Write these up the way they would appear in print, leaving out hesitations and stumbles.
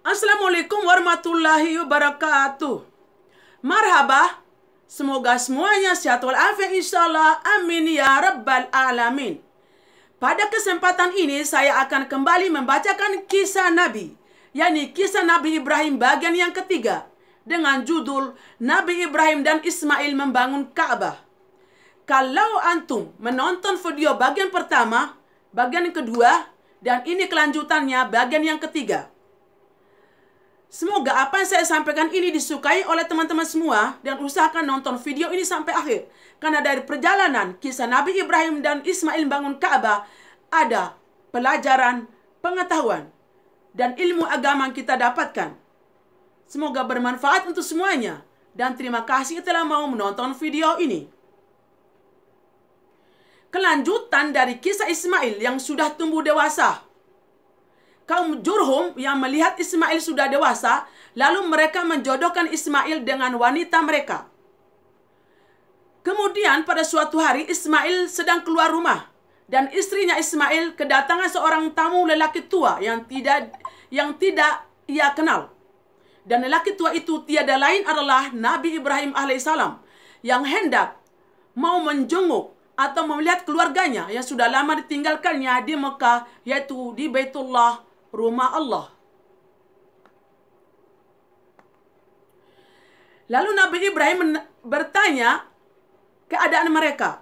Assalamualaikum warahmatullahi wabarakatuh. Marhaba, semoga semuanya sehat walafiat insyaallah. Amin ya rabbal alamin. Pada kesempatan ini saya akan kembali membacakan kisah Nabi, yakni kisah Nabi Ibrahim bagian yang ketiga, dengan judul Nabi Ibrahim dan Ismail membangun Ka'bah. Kalau antum menonton video bagian pertama, bagian yang kedua, dan ini kelanjutannya bagian yang ketiga. Semoga apa yang saya sampaikan ini disukai oleh teman-teman semua dan usahakan nonton video ini sampai akhir. Karena dari perjalanan kisah Nabi Ibrahim dan Ismail bangun Ka'bah ada pelajaran, pengetahuan, dan ilmu agama yang kita dapatkan. Semoga bermanfaat untuk semuanya. Dan terima kasih telah mau menonton video ini. Kelanjutan dari kisah Ismail yang sudah tumbuh dewasa. Kaum Jurhum yang melihat Ismail sudah dewasa, lalu mereka menjodohkan Ismail dengan wanita mereka. Kemudian pada suatu hari Ismail sedang keluar rumah dan istrinya Ismail kedatangan seorang tamu lelaki tua yang tidak ia kenal. Dan lelaki tua itu tiada lain adalah Nabi Ibrahim alaihissalam yang hendak mau menjenguk atau melihat keluarganya yang sudah lama ditinggalkannya di Mekah, yaitu di Baitullah, rumah Allah. Lalu Nabi Ibrahim bertanya keadaan mereka.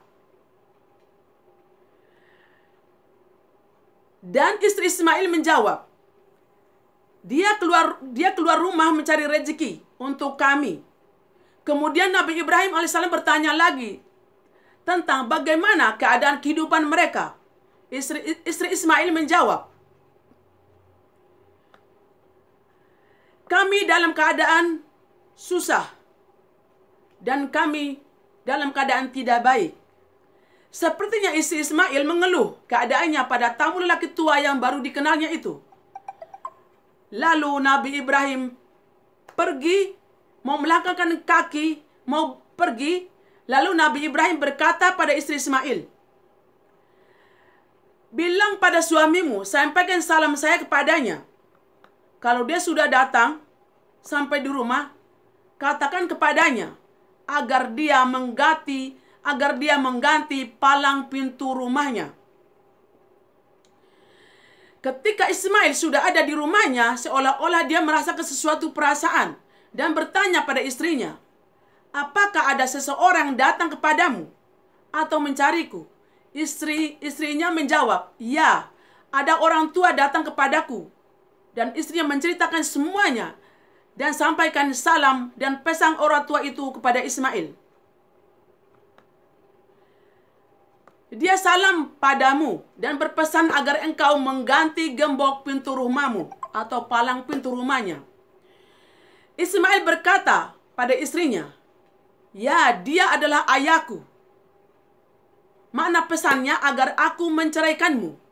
Dan istri Ismail menjawab, dia keluar rumah mencari rezeki untuk kami. Kemudian Nabi Ibrahim alaihissalam bertanya lagi tentang bagaimana keadaan kehidupan mereka. Istri Ismail menjawab, kami dalam keadaan susah dan kami dalam keadaan tidak baik. Sepertinya istri Ismail mengeluh keadaannya pada tamu lelaki tua yang baru dikenalnya itu. Lalu Nabi Ibrahim pergi, mau melangkahkan kaki, mau pergi. Lalu Nabi Ibrahim berkata pada istri Ismail, bilang pada suamimu, sampaikan salam saya kepadanya. Kalau dia sudah datang sampai di rumah, katakan kepadanya agar dia mengganti palang pintu rumahnya. Ketika Ismail sudah ada di rumahnya, seolah-olah dia merasakan sesuatu perasaan dan bertanya pada istrinya, apakah ada seseorang datang kepadamu atau mencariku? Istrinya menjawab, ya, ada orang tua datang kepadaku. Dan istrinya menceritakan semuanya dan sampaikan salam dan pesan orang tua itu kepada Ismail. Dia salam padamu dan berpesan agar engkau mengganti gembok pintu rumahmu atau palang pintu rumahnya. Ismail berkata pada istrinya, ya, dia adalah ayahku. Makna pesannya agar aku menceraikanmu.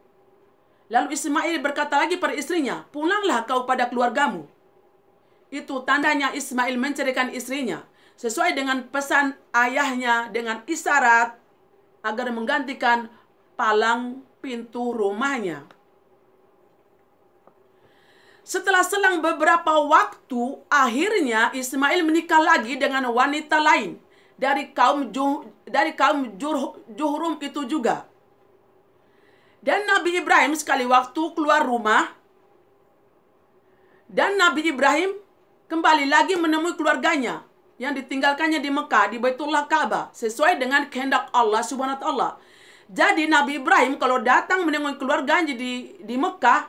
Lalu Ismail berkata lagi pada istrinya, pulanglah kau pada keluargamu. Itu tandanya Ismail menceraikan istrinya sesuai dengan pesan ayahnya dengan isyarat agar menggantikan palang pintu rumahnya. Setelah selang beberapa waktu, akhirnya Ismail menikah lagi dengan wanita lain dari kaum Jurhum itu juga. Dan Nabi Ibrahim sekali waktu keluar rumah, dan Nabi Ibrahim kembali lagi menemui keluarganya yang ditinggalkannya di Mekah, di Baitullah Ka'bah, sesuai dengan kehendak Allah Subhanahu wa Ta'ala. Jadi Nabi Ibrahim kalau datang menemui keluarganya di Mekah,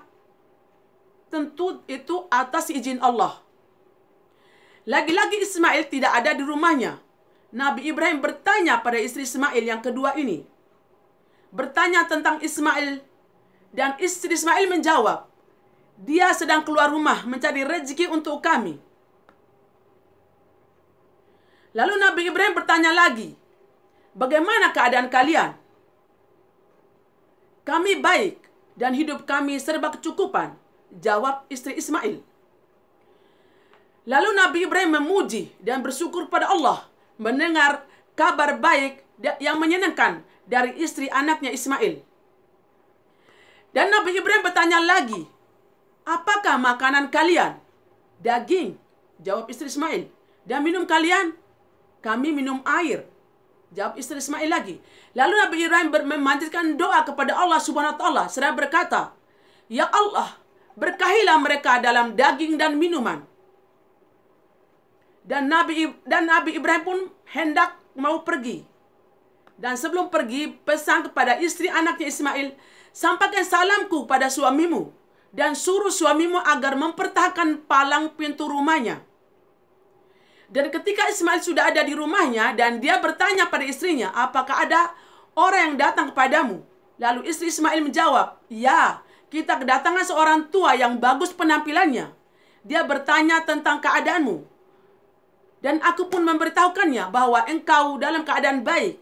tentu itu atas izin Allah. Lagi-lagi Ismail tidak ada di rumahnya. Nabi Ibrahim bertanya pada istri Ismail yang kedua ini, bertanya tentang Ismail, dan istri Ismail menjawab, dia sedang keluar rumah mencari rezeki untuk kami. Lalu Nabi Ibrahim bertanya lagi, bagaimana keadaan kalian? Kami baik dan hidup kami serba kecukupan, jawab istri Ismail. Lalu Nabi Ibrahim memuji dan bersyukur pada Allah mendengar kabar baik yang menyenangkan dari istri anaknya Ismail. Dan Nabi Ibrahim bertanya lagi, apakah makanan kalian? Daging, jawab istri Ismail. Dan minum kalian? Kami minum air, jawab istri Ismail lagi. Lalu Nabi Ibrahim memanjatkan doa kepada Allah Subhanahu wa taala seraya berkata, "Ya Allah, berkahilah mereka dalam daging dan minuman." Dan Nabi Ibrahim pun hendak mau pergi. Dan sebelum pergi, pesan kepada istri anaknya Ismail, "Sampaikan salamku pada suamimu dan suruh suamimu agar mempertahankan palang pintu rumahnya." Dan ketika Ismail sudah ada di rumahnya dan dia bertanya pada istrinya, "Apakah ada orang yang datang kepadamu?" Lalu istri Ismail menjawab, "Ya, kita kedatangan seorang tua yang bagus penampilannya. Dia bertanya tentang keadaanmu. Dan aku pun memberitahukannya bahwa engkau dalam keadaan baik.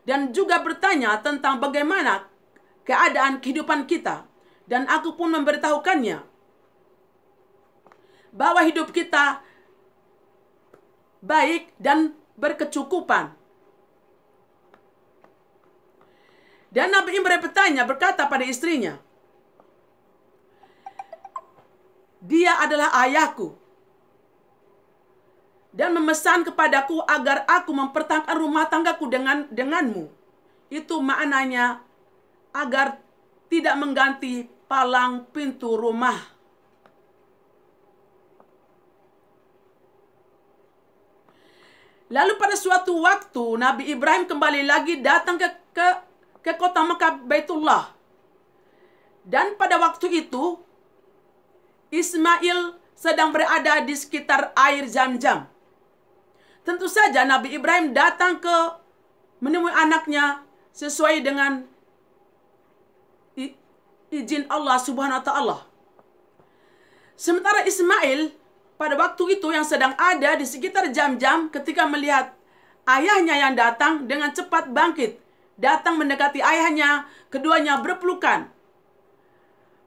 Dan juga bertanya tentang bagaimana keadaan kehidupan kita. Dan aku pun memberitahukannya bahwa hidup kita baik dan berkecukupan." Dan Nabi Ibrahim berkata pada istrinya, "Dia adalah ayahku dan memesan kepadaku agar aku mempertahankan rumah tanggaku denganmu." Itu maknanya agar tidak mengganti palang pintu rumah. Lalu pada suatu waktu Nabi Ibrahim kembali lagi datang ke kota Mekah Baitullah. Dan pada waktu itu Ismail sedang berada di sekitar air Zam-Zam. Tentu saja Nabi Ibrahim datang menemui anaknya sesuai dengan izin Allah Subhanahu wa taala. Sementara Ismail pada waktu itu yang sedang ada di sekitar Zam-Zam ketika melihat ayahnya yang datang dengan cepat bangkit, datang mendekati ayahnya, keduanya berpelukan.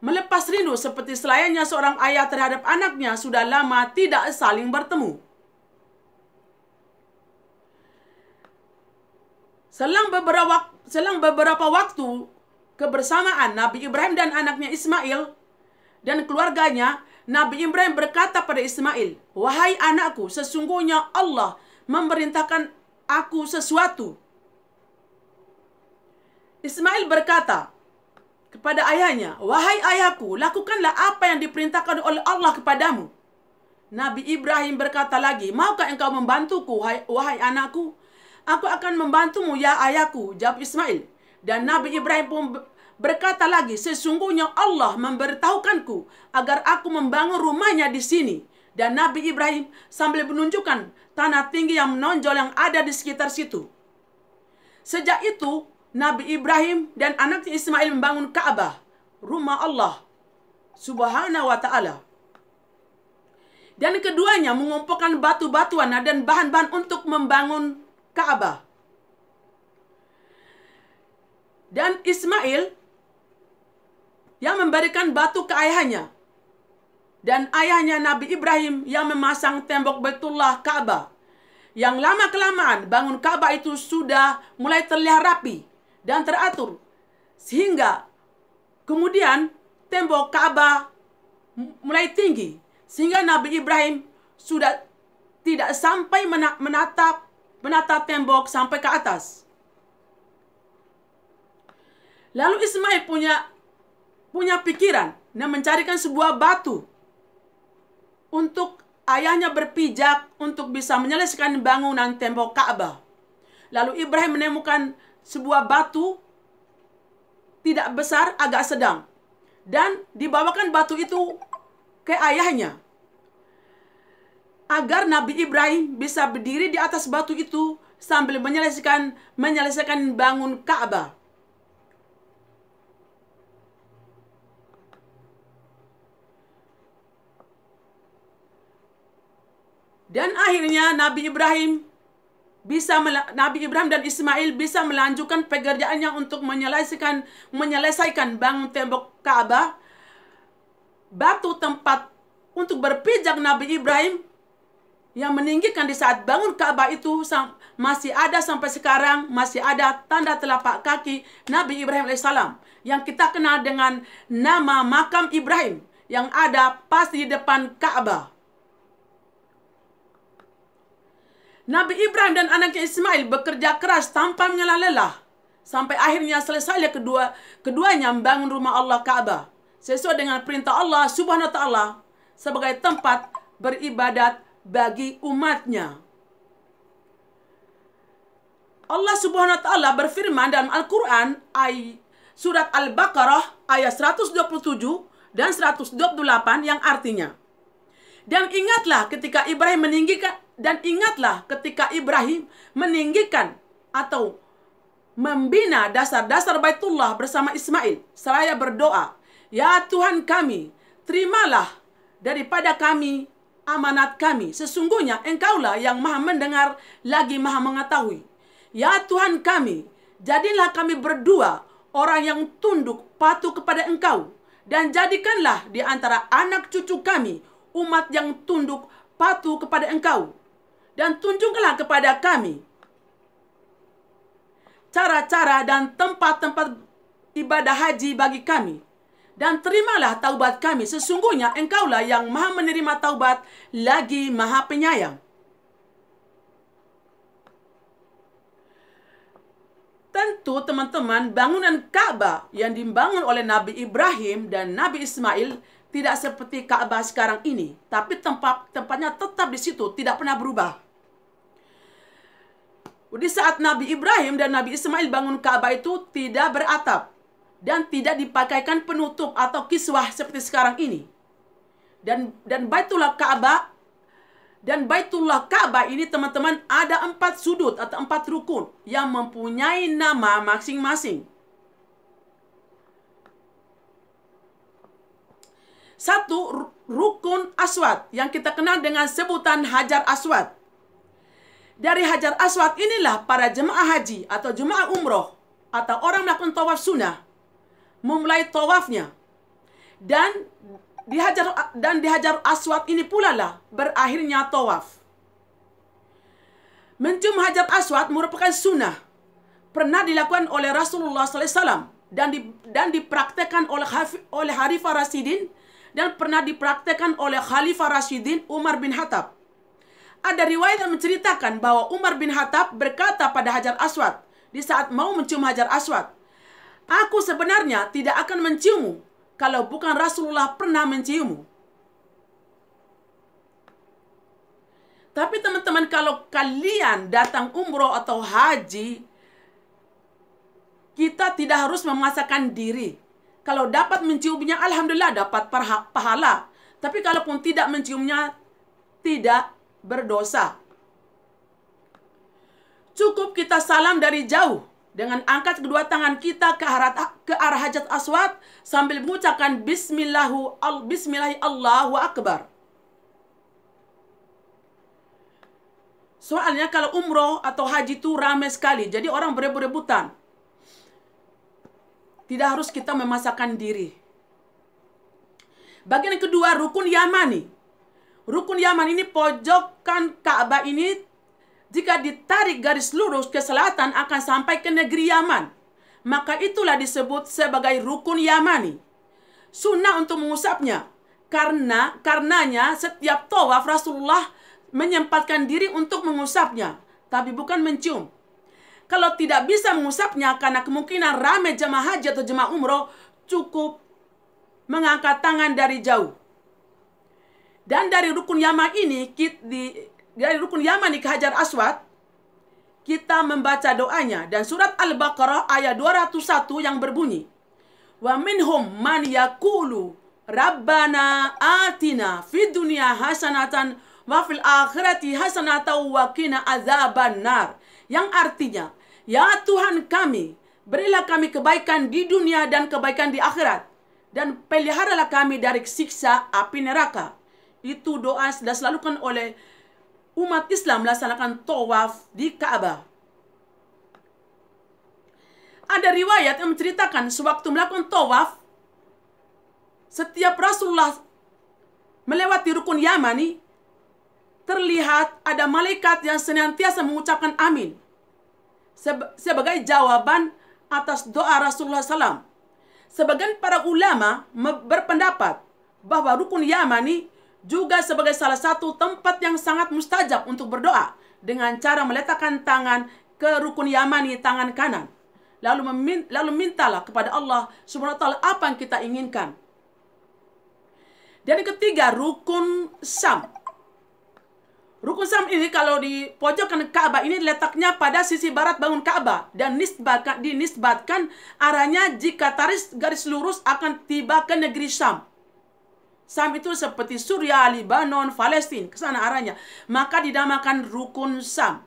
Melepas rindu seperti selayaknya seorang ayah terhadap anaknya sudah lama tidak saling bertemu. Selang beberapa waktu kebersamaan Nabi Ibrahim dan anaknya Ismail dan keluarganya, Nabi Ibrahim berkata pada Ismail, "Wahai anakku, sesungguhnya Allah memerintahkan aku sesuatu." Ismail berkata kepada ayahnya, "Wahai ayahku, lakukanlah apa yang diperintahkan oleh Allah kepadamu." Nabi Ibrahim berkata lagi, "Maukah engkau membantuku, wahai anakku?" "Aku akan membantumu, ya ayahku," jawab Ismail. Dan Nabi Ibrahim pun berkata lagi, "Sesungguhnya Allah memberitahukanku agar aku membangun rumahnya di sini." Dan Nabi Ibrahim sambil menunjukkan tanah tinggi yang menonjol yang ada di sekitar situ. Sejak itu, Nabi Ibrahim dan anaknya Ismail membangun Ka'bah, rumah Allah Subhanahu wa ta'ala. Dan keduanya mengumpulkan batu-batuan dan bahan-bahan untuk membangun Ka'bah. Dan Ismail yang memberikan batu ke ayahnya. Dan ayahnya Nabi Ibrahim yang memasang tembok Baitullah Ka'bah. Yang lama-kelamaan bangun Ka'bah itu sudah mulai terlihat rapi dan teratur. Sehingga kemudian tembok Ka'bah mulai tinggi. Sehingga Nabi Ibrahim sudah tidak sampai menata tembok sampai ke atas. Lalu Ismail punya pikiran dan mencarikan sebuah batu untuk ayahnya berpijak untuk bisa menyelesaikan bangunan tembok Ka'bah. Lalu Ibrahim menemukan sebuah batu tidak besar, agak sedang, dan dibawakan batu itu ke ayahnya agar Nabi Ibrahim bisa berdiri di atas batu itu sambil menyelesaikan bangun Ka'bah. Dan akhirnya Nabi Ibrahim dan Ismail bisa melanjutkan pekerjaannya untuk menyelesaikan bangun tembok Ka'bah. Batu tempat untuk berpijak Nabi Ibrahim yang meninggikan di saat bangun Ka'bah itu masih ada sampai sekarang, masih ada tanda telapak kaki Nabi Ibrahim AS yang kita kenal dengan nama makam Ibrahim, yang ada pas di depan Ka'bah. Nabi Ibrahim dan anaknya Ismail bekerja keras tanpa mengenal lelah. Sampai akhirnya selesai keduanya membangun rumah Allah Ka'bah. Sesuai dengan perintah Allah Subhanahu wa ta'ala sebagai tempat beribadat bagi umatnya. Allah Subhanahu wa ta'ala berfirman dalam Al-Quran surat Al-Baqarah ayat 127 dan 128 yang artinya, Dan ingatlah ketika Ibrahim meninggikan atau membina dasar-dasar Baitullah bersama Ismail, seraya berdoa, "Ya Tuhan kami, terimalah daripada kami amanat kami. Sesungguhnya Engkaulah yang Maha mendengar lagi Maha mengetahui. Ya Tuhan kami, jadilah kami berdua orang yang tunduk patuh kepada Engkau, dan jadikanlah di antara anak cucu kami umat yang tunduk patuh kepada Engkau, dan tunjuklah kepada kami cara-cara dan tempat-tempat ibadah haji bagi kami, dan terimalah taubat kami. Sesungguhnya Engkaulah yang Maha menerima taubat lagi Maha penyayang." Tentu teman-teman, bangunan Ka'bah yang dibangun oleh Nabi Ibrahim dan Nabi Ismail tidak seperti Ka'bah sekarang ini, tapi tempatnya tetap di situ, tidak pernah berubah. Di saat Nabi Ibrahim dan Nabi Ismail bangun Ka'bah itu tidak beratap dan tidak dipakaikan penutup atau kiswah seperti sekarang ini. Dan Baitullah Ka'bah ini teman-teman ada 4 sudut atau 4 rukun yang mempunyai nama masing-masing. Satu, rukun Aswad yang kita kenal dengan sebutan Hajar Aswad. Dari Hajar Aswad inilah para jemaah haji atau jemaah umroh atau orang melakukan tawaf sunnah memulai tawafnya. Dan di Hajar Aswad ini pula lah berakhirnya tawaf. Mencium Hajar Aswad merupakan sunnah. Pernah dilakukan oleh Rasulullah SAW dan dipraktekkan oleh Khalifah Rasyidin, dan pernah dipraktekkan oleh Khalifah Rasyidin Umar bin Khattab. Ada riwayat yang menceritakan bahwa Umar bin Khattab berkata pada Hajar Aswad di saat mau mencium Hajar Aswad, "Aku sebenarnya tidak akan menciummu kalau bukan Rasulullah pernah menciummu." Tapi teman-teman, kalau kalian datang umroh atau haji, kita tidak harus memaksakan diri. Kalau dapat menciumnya, alhamdulillah dapat pahala. Tapi kalaupun tidak menciumnya, tidak berdosa. Cukup kita salam dari jauh dengan angkat kedua tangan kita ke arah Hajar Aswad sambil mengucapkan Bismillah Allahu Akbar. Soalnya kalau umroh atau haji itu ramai sekali, jadi orang berebut-rebutan. Tidak harus kita memaksakan diri. Bagian kedua, rukun Yamani. Rukun Yaman ini, pojokan Ka'bah ini jika ditarik garis lurus ke selatan akan sampai ke negeri Yaman. Maka itulah disebut sebagai rukun Yamani. Sunnah untuk mengusapnya. Karenanya setiap tawaf Rasulullah menyempatkan diri untuk mengusapnya, tapi bukan mencium. Kalau tidak bisa mengusapnya karena kemungkinan ramai jemaah haji atau jemaah umroh, cukup mengangkat tangan dari jauh. Dan dari rukun Yaman ini, dari rukun Yaman ke Hajar Aswad, kita membaca doanya. Dan surat Al-Baqarah ayat 201 yang berbunyi, "Wa minhum man yaqulu Rabbana atina fid dunya hasanatan wa fil akhirati hasanatan wa qina azaban nar." Yang artinya, "Ya Tuhan kami, berilah kami kebaikan di dunia dan kebaikan di akhirat, dan peliharalah kami dari siksa api neraka." Itu doa sudah selalu dilakukan oleh umat Islam melaksanakan tawaf di Ka'bah. Ada riwayat yang menceritakan sewaktu melakukan tawaf, setiap Rasulullah melewati rukun Yamani, terlihat ada malaikat yang senantiasa mengucapkan amin sebagai jawaban atas doa Rasulullah SAW. Sebagian para ulama berpendapat bahwa rukun Yamani juga sebagai salah satu tempat yang sangat mustajab untuk berdoa dengan cara meletakkan tangan ke rukun Yamani, tangan kanan. Lalu mintalah kepada Allah Subhanahu wa taala apa yang kita inginkan. Dan yang ketiga, rukun Syam. Rukun Syam ini kalau di pojokan Ka'bah ini letaknya pada sisi barat bangun Ka'bah dan dinisbatkan arahnya jika garis lurus akan tiba ke negeri Syam. Syam itu seperti Suriah, Lebanon, Palestina, ke sana arahnya. Maka dinamakan rukun Syam.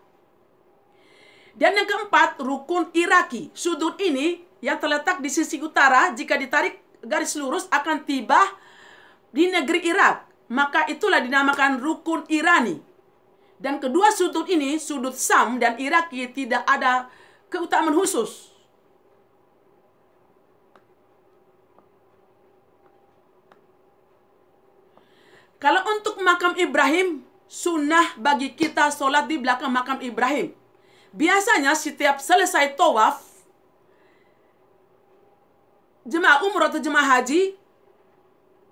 Dan yang keempat, rukun Iraki. Sudut ini yang terletak di sisi utara, jika ditarik garis lurus akan tiba di negeri Irak. Maka itulah dinamakan rukun Irani. Dan kedua sudut ini, sudut Syam dan Iraki, tidak ada keutamaan khusus. Kalau untuk makam Ibrahim, sunnah bagi kita sholat di belakang makam Ibrahim. Biasanya setiap selesai tawaf, jemaah umrah atau jemaah haji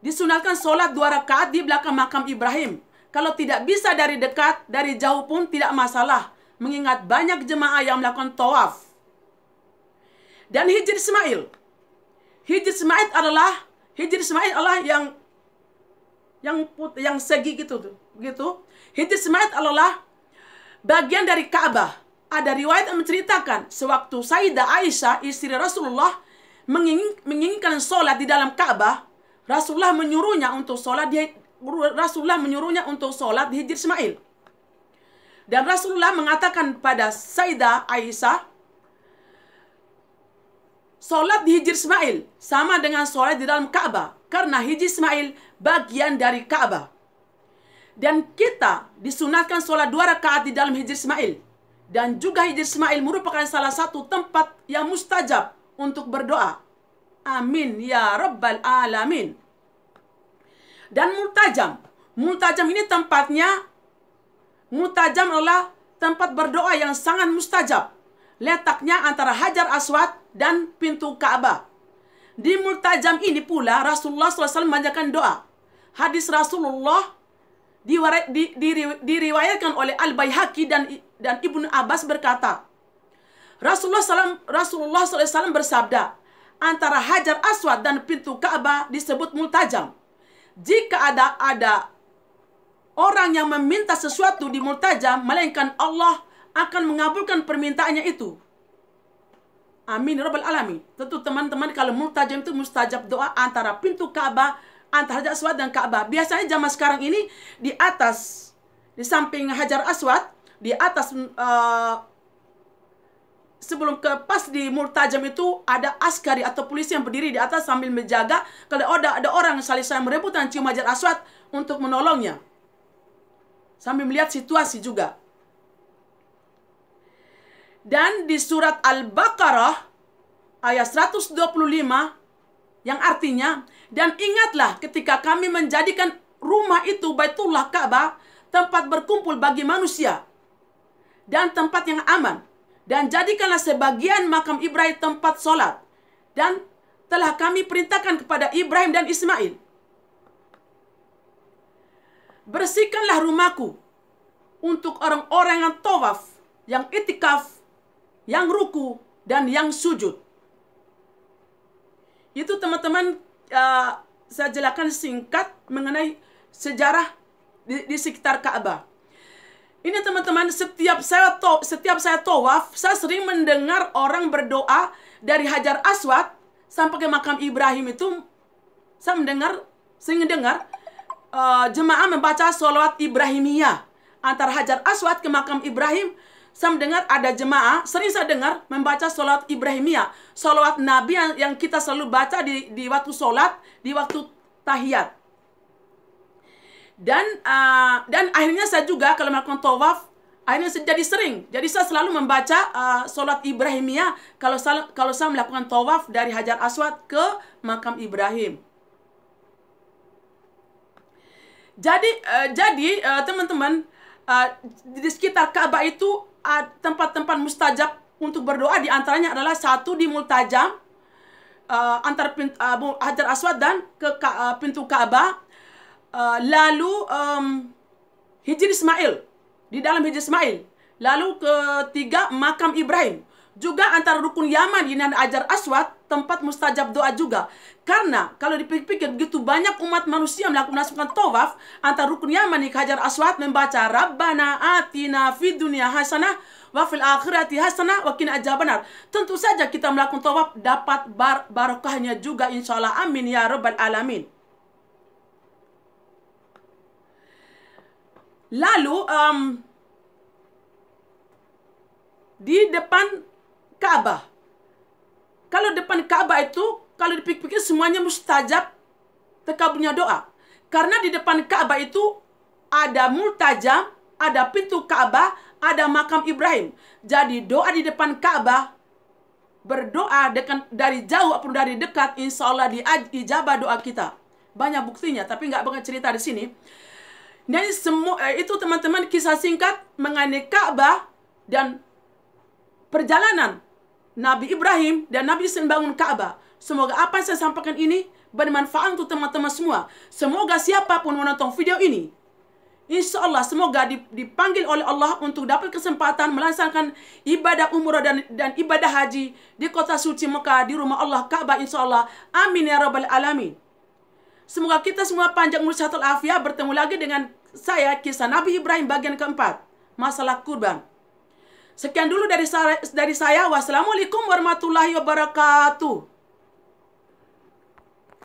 disunatkan sholat 2 rakaat di belakang makam Ibrahim. Kalau tidak bisa dari dekat, dari jauh pun tidak masalah, mengingat banyak jemaah yang melakukan tawaf. Dan Hijr Ismail. Hijr Ismail adalah yang segi gitu. Hijr Ismail adalah bagian dari Ka'bah. Ada riwayat yang menceritakan sewaktu Sayyidah Aisyah, istri Rasulullah, menginginkan sholat di dalam Ka'bah, Rasulullah menyuruhnya untuk sholat di Hijr Ismail. Dan Rasulullah mengatakan pada Sayyidah Aisyah, sholat di Hijr Ismail sama dengan sholat di dalam Ka'bah, karena Hijr Ismail bagian dari Ka'bah. Dan kita disunatkan sholat 2 rakaat di dalam Hijr Ismail. Dan juga Hijr Ismail merupakan salah satu tempat yang mustajab untuk berdoa. Amin ya Rabbal Alamin. Dan multajam. Multajam ini multajam adalah tempat berdoa yang sangat mustajab. Letaknya antara Hajar Aswad dan pintu Ka'bah. Di multajam ini pula Rasulullah SAW memanjatkan doa. Hadis Rasulullah diriwayatkan oleh Al-Baihaqi dan Ibnu Abbas berkata, Rasulullah SAW bersabda, antara Hajar Aswad dan pintu Ka'bah disebut multajam. Jika ada orang yang meminta sesuatu di multajam, melainkan Allah akan mengabulkan permintaannya itu. Amin Rabbal Alamin. Tentu teman-teman, kalau multajam itu mustajab doa antara pintu Ka'bah, antara Hajar Aswad dan Ka'bah. Biasanya zaman sekarang ini di atas, di samping Hajar Aswad, di atas sebelum pas di multajam itu ada askari atau polisi yang berdiri di atas sambil menjaga kalau ada orang saling merebutkan cium Hajar Aswad untuk menolongnya. Sambil melihat situasi juga. Dan di surat Al-Baqarah ayat 125 yang artinya, dan ingatlah ketika kami menjadikan rumah itu Baitullah Ka'bah tempat berkumpul bagi manusia dan tempat yang aman, dan jadikanlah sebagian makam Ibrahim tempat sholat, dan telah kami perintahkan kepada Ibrahim dan Ismail, bersihkanlah rumahku untuk orang-orang yang tawaf, yang itikaf, yang ruku, dan yang sujud. Itu teman-teman, saya jelaskan singkat mengenai sejarah di sekitar Ka'bah. Ini teman-teman, setiap saya tawaf, saya sering mendengar orang berdoa dari Hajar Aswad sampai ke makam Ibrahim itu. Saya sering mendengar jemaah membaca sholawat Ibrahimiyah antara Hajar Aswad ke makam Ibrahim. Saya mendengar ada jemaah, sering saya dengar membaca sholawat Ibrahimiyah, sholawat Nabi yang kita selalu baca di waktu sholat, di waktu tahiyat. Dan akhirnya saya juga kalau melakukan tawaf, akhirnya jadi sering. Jadi saya selalu membaca sholawat Ibrahimiyah kalau saya melakukan tawaf dari Hajar Aswad ke makam Ibrahim. Jadi teman-teman, di sekitar Ka'bah itu tempat-tempat mustajab untuk berdoa, di antaranya adalah satu di multajam, antara Hajar Aswad dan ke pintu Ka'bah. Lalu Hijr Ismail, di dalam Hijr Ismail. Lalu ketiga makam Ibrahim. Juga antara rukun Yaman ini dan Hajar Aswad, tempat mustajab doa juga. Karena kalau dipikir-pikir begitu banyak umat manusia melakukan tawaf antara rukun Yaman ke Hajar Aswad, membaca Rabbana atina fid dunya hasanah wa fil akhirati hasanah wa qina adzabannar. Tentu saja kita melakukan tawaf dapat barokahnya juga insyaallah. Amin ya rabbal alamin. Lalu di depan Ka'bah. Kalau depan Ka'bah itu, kalau dipikir-pikir semuanya mustajab terkabulnya doa. Karena di depan Ka'bah itu ada multajam, ada pintu Ka'bah, ada makam Ibrahim. Jadi doa di depan Ka'bah, berdoa dari jauh ataupun dari dekat, insya Allah diijabah doa kita. Banyak buktinya, tapi nggak banget cerita di sini. Dan semua itu teman-teman kisah singkat mengenai Ka'bah dan perjalanan Nabi Ibrahim dan Nabi Ismail bangun Ka'bah. Semoga apa yang saya sampaikan ini bermanfaat untuk teman-teman semua. Semoga siapapun menonton video ini, insya Allah semoga dipanggil oleh Allah untuk dapat kesempatan melaksanakan ibadah umrah dan ibadah haji di kota suci Mekah, di rumah Allah Ka'bah, insya Allah. Amin ya rabbal alamin. Semoga kita semua panjang umur sehat walafiat. Bertemu lagi dengan saya, kisah Nabi Ibrahim bagian keempat, masalah kurban. Sekian dulu dari saya. Wassalamualaikum warahmatullahi wabarakatuh.